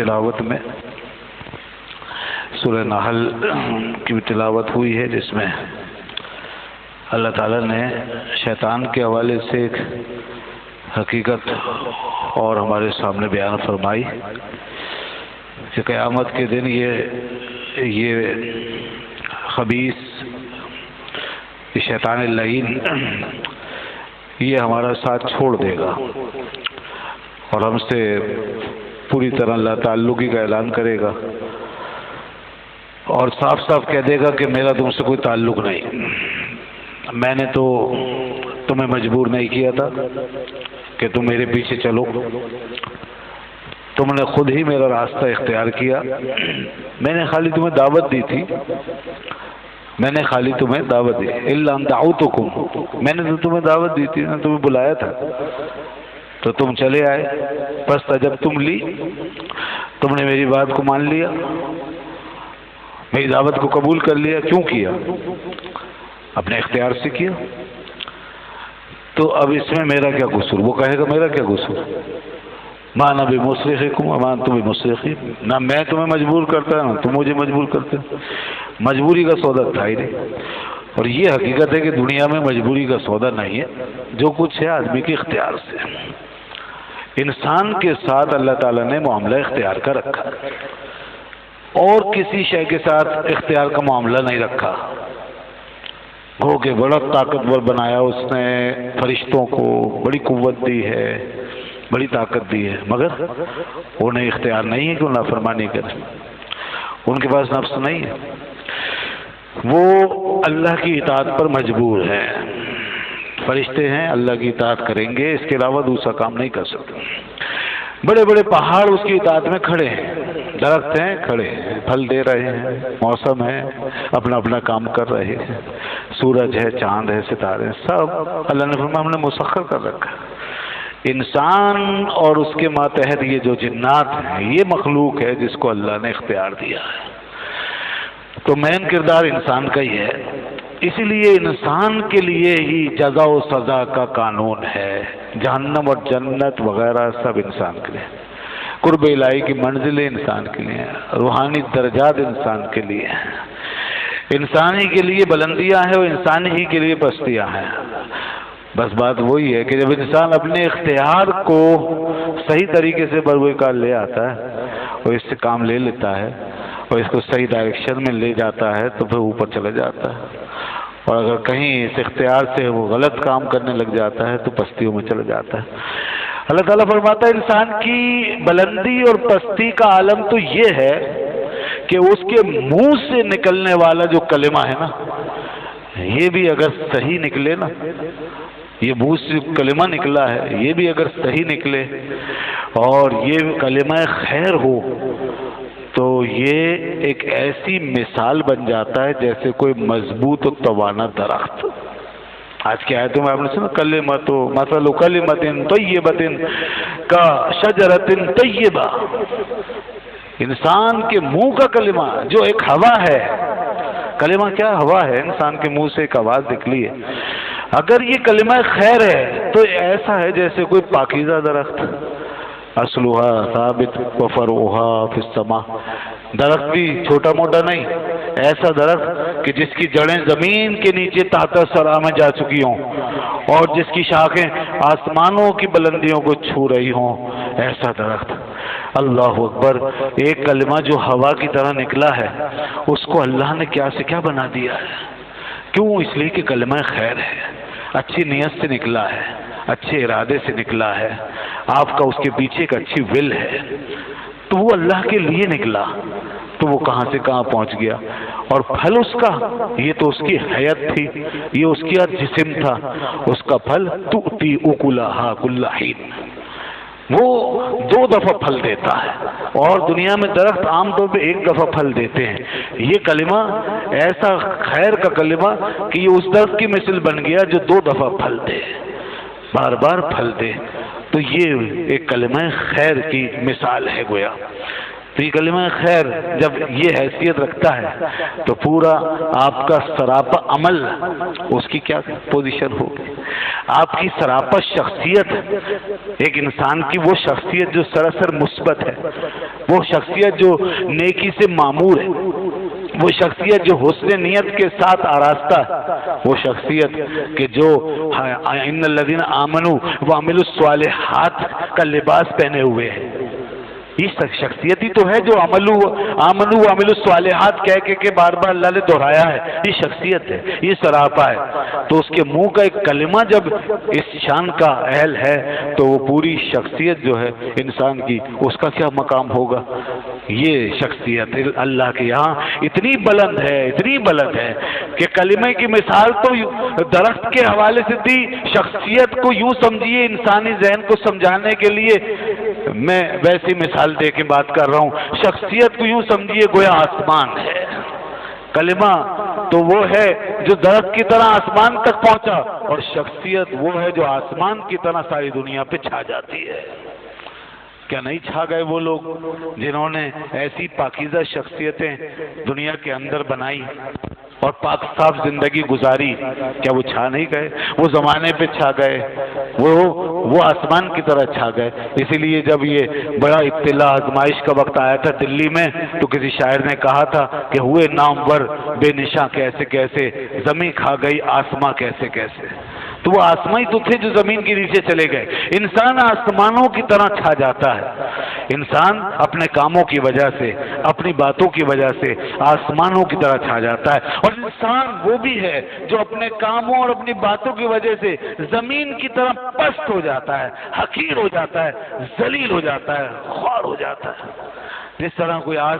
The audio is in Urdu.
تلاوت میں سورہ نحل کی تلاوت ہوئی ہے، جس میں اللہ تعالیٰ نے شیطان کے حوالے سے ایک حقیقت اور ہمارے سامنے بیان فرمائی کہ قیامت کے دن یہ خبیث، یہ شیطان اللعین، یہ ہمارا ساتھ چھوڑ دے گا اور ہم سے پوری طرح لا تعلقی کا اعلان کرے گا اور صاف صاف کہہ دے گا کہ میرا تم سے کوئی تعلق نہیں، میں نے تو تمہیں مجبور نہیں کیا تھا کہ تم میرے پیچھے چلو، تم نے خود ہی میرا راستہ اختیار کیا، میں نے خالی تمہیں دعوت دی تھی، میں نے خالی تمہیں دعوت دی، الا ان دعوتکم، میں نے تو تمہیں دعوت دی تھی، میں نے تمہیں بلایا تھا تو تم چلے آئے، بس جب تم لی، تم نے میری بات کو مان لیا، میری دعوت کو قبول کر لیا، کیوں کیا؟ اپنے اختیار سے کیا، تو اب اس میں میرا کیا قصور؟ وہ کہے گا میرا کیا قصور؟ ما انا بمصرخکم وما انتم بمصرخی، نہ میں تمہیں مجبور کرتا نہ تم مجھے مجبور کرتے، مجبوری کا سودا تھا ہی نہیں۔ اور یہ حقیقت ہے کہ دنیا میں مجبوری کا سودا نہیں ہے، جو کچھ ہے آدمی کے اختیار سے۔ انسان کے ساتھ اللہ تعالیٰ نے معاملہ اختیار کا رکھا اور کسی شے کے ساتھ اختیار کا معاملہ نہیں رکھا۔ گو کہ بڑا طاقتور بنایا اس نے، فرشتوں کو بڑی قوت دی ہے، بڑی طاقت دی ہے، مگر انہیں اختیار نہیں ہے کہ وہ نافرمانی کرے، ان کے پاس نفس نہیں ہے، وہ اللہ کی اطاعت پر مجبور ہیں۔ فرشتے ہیں، اللہ کی اطاعت کریں گے، اس کے علاوہ دوسرا کام نہیں کر سکتے۔ بڑے بڑے پہاڑ اس کی اطاعت میں کھڑے ہیں، درخت ہیں کھڑے ہیں، پھل دے رہے ہیں، موسم ہے، اپنا اپنا کام کر رہے ہیں، سورج ہے، چاند ہے، ستارے ہیں، سب اللہ نے فرمایا ہم نے مسخر کر رکھا ہے۔ انسان اور اس کے ماتحت یہ جو جنات ہیں، یہ مخلوق ہے جس کو اللہ نے اختیار دیا ہے، تو مین کردار انسان کا ہی ہے، اسی لیے انسان کے لیے ہی جزا و سزا کا قانون ہے، جہنم اور جنت وغیرہ سب انسان کے لیے، قرب الہی کی منزلیں انسان کے لیے ہیں، روحانی درجات انسان کے لیے ہیں، انسانی کے لیے بلندیاں ہیں اور انسانی ہی کے لیے پستیاں ہیں۔ بس بات وہی ہے کہ جب انسان اپنے اختیار کو صحیح طریقے سے بروئے کار لے آتا ہے اور اس سے کام لے لیتا ہے اور اس کو صحیح ڈائریکشن میں لے جاتا ہے تو پھر اوپر چلا جاتا ہے، اور اگر کہیں اس اختیار سے وہ غلط کام کرنے لگ جاتا ہے تو پستیوں میں چلا جاتا ہے۔ اللہ تعالیٰ فرماتا ہے انسان کی بلندی اور پستی کا عالم تو یہ ہے کہ اس کے منہ سے نکلنے والا جو کلمہ ہے نا، یہ بھی اگر صحیح نکلے نا، یہ منہ سے کلمہ نکلا ہے، یہ بھی اگر صحیح نکلے اور یہ کلمہ خیر ہو تو یہ ایک ایسی مثال بن جاتا ہے جیسے کوئی مضبوط و توانا درخت۔ آج کی آیتوں میں آپ نے سنا کلمۃ مثل کلمۃ طیبۃ کشجرۃ طیبہ، انسان کے منہ کا کلمہ جو ایک ہوا ہے، کلمہ کیا ہوا ہے، انسان کے منہ سے ایک آواز نکلی ہے، اگر یہ کلمہ خیر ہے تو ایسا ہے جیسے کوئی پاکیزہ درخت، اصلها ثابت وفرعها فی السماء، درخت بھی چھوٹا موٹا نہیں، ایسا درخت کہ جس کی جڑیں زمین کے نیچے تحت ثری میں جا چکی ہوں اور جس کی شاخیں آسمانوں کی بلندیوں کو چھو رہی ہوں، ایسا درخت۔ اللہ اکبر، ایک کلمہ جو ہوا کی طرح نکلا ہے اس کو اللہ نے کیا سے کیا بنا دیا ہے، کیوں؟ اس لیے کہ کلمہ خیر ہے، اچھی نیت سے نکلا ہے، اچھے ارادے سے نکلا ہے، آپ کا اس کے پیچھے ایک اچھی ول ہے، تو وہ اللہ کے لیے نکلا تو وہ کہاں سے کہاں پہنچ گیا، اور پھل اس کا، یہ تو اس کی حیت تھی، یہ اس کی جسم تھا، اس کا پھل تؤتی اکلھا کل حین، وہ 2 دفعہ پھل دیتا ہے، اور دنیا میں درخت عام طور پہ 1 دفعہ پھل دیتے ہیں، یہ کلمہ ایسا خیر کا کلمہ کہ یہ اس درخت کی مثل بن گیا جو 2 دفعہ پھل دے، بار بار پھل دے، تو یہ ایک کلمہ خیر کی مثال ہے گویا۔ تو یہ کلمہ خیر جب یہ حیثیت رکھتا ہے تو پورا آپ کا سراپا عمل اس کی کیا پوزیشن ہوگی؟ آپ کی سراپا شخصیت، ایک انسان کی وہ شخصیت جو سراسر مثبت ہے، وہ شخصیت جو نیکی سے معمور ہے، وہ شخصیت جو حسن نیت کے ساتھ آراستہ ہے، وہ شخصیت کہ جو ان الذین آمنوا وعملوا الصالحات کا لباس پہنے ہوئے ہے، یہ شخصیت ہی تو ہے جو آمنو وعملوا الصالحات کہہ کے بار بار اللہ نے دہرایا ہے. یہ شخصیت ہے، یہ سراپا ہے. تو اس کے منہ کا ایک کلمہ جب اس شان کا اہل ہے تو وہ پوری شخصیت جو ہے انسان کی، اس کا کیا مقام ہوگا. یہ شخصیت اللہ کے یہاں اتنی بلند ہے، اتنی بلند ہے کہ کلمے کی مثال تو درخت کے حوالے سے دی. شخصیت کو یوں سمجھیے، انسانی ذہن کو سمجھانے کے لیے میں ویسی مثال دے کے بات کر رہا ہوں. شخصیت کو یوں سمجھیے گویا آسمان ہے. کلمہ تو وہ ہے جو درخت کی طرح آسمان تک پہنچا، اور شخصیت وہ ہے جو آسمان کی طرح ساری دنیا پہ چھا جاتی ہے. کیا نہیں چھا گئے وہ لوگ جنہوں نے ایسی پاکیزہ شخصیتیں دنیا کے اندر بنائی اور پاک صاف زندگی گزاری؟ کیا وہ چھا نہیں گئے؟ وہ زمانے پہ چھا گئے، وہ آسمان کی طرح چھا گئے. اسی لیے جب یہ بڑا ابتلا آزمائش کا وقت آیا تھا دلی میں، تو کسی شاعر نے کہا تھا کہ ہوئے نامور بے نشاں کیسے کیسے، زمین کھا گئی آسماں کیسے کیسے. تو وہ آسماں ہی تو تھے جو زمین کے نیچے چلے گئے. انسان آسمانوں کی طرح چھا جاتا ہے. انسان اپنے کاموں کی وجہ سے، اپنی باتوں کی وجہ سے آسمانوں کی طرح چھا جاتا ہے. اور انسان وہ بھی ہے جو اپنے کاموں اور اپنی باتوں کی وجہ سے زمین کی طرح پست ہو جاتا ہے، حقیر ہو جاتا ہے، ذلیل ہو جاتا ہے، خوار ہو جاتا ہے. جس طرح کوئی